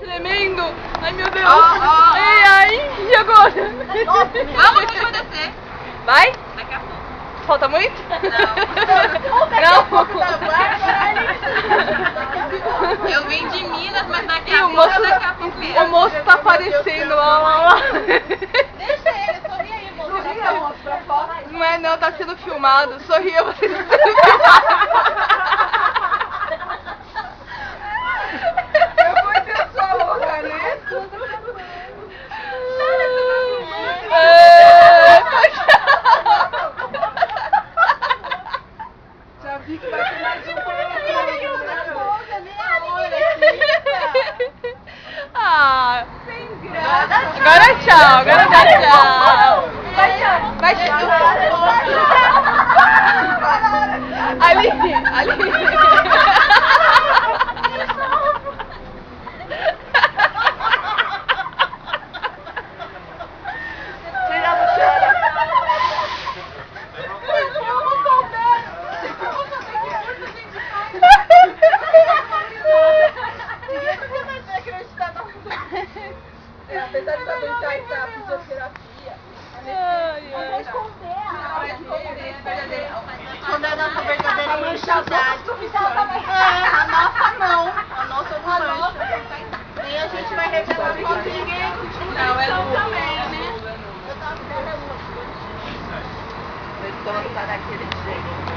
tremendo. Ai, meu Deus. Ó. Ai, e agora? Vamos que vai descer. Vai? Daqui a pouco. Falta muito? Não. Eu vim de Minas, mas daqui E a o pouco, moço, daqui a pouco mesmo. o moço tá aparecendo lá. Deixa ele, sorri aí, moço. Não é não, tá sendo filmado. Sorria, você tá sendo filmado. Eu vou ter sua louca, né? Já vi que vai ter mais um Ah, agora tchau, agora dá tchau. Vai tchau. Ali. Apesar de saber que a fisioterapia, Quando é a nossa verdadeira identidade. A nossa não. A nossa não mancha. Nem a gente vai revelar pra ninguém. Não, é Lula. Também, né? Ele toma daquele jeito.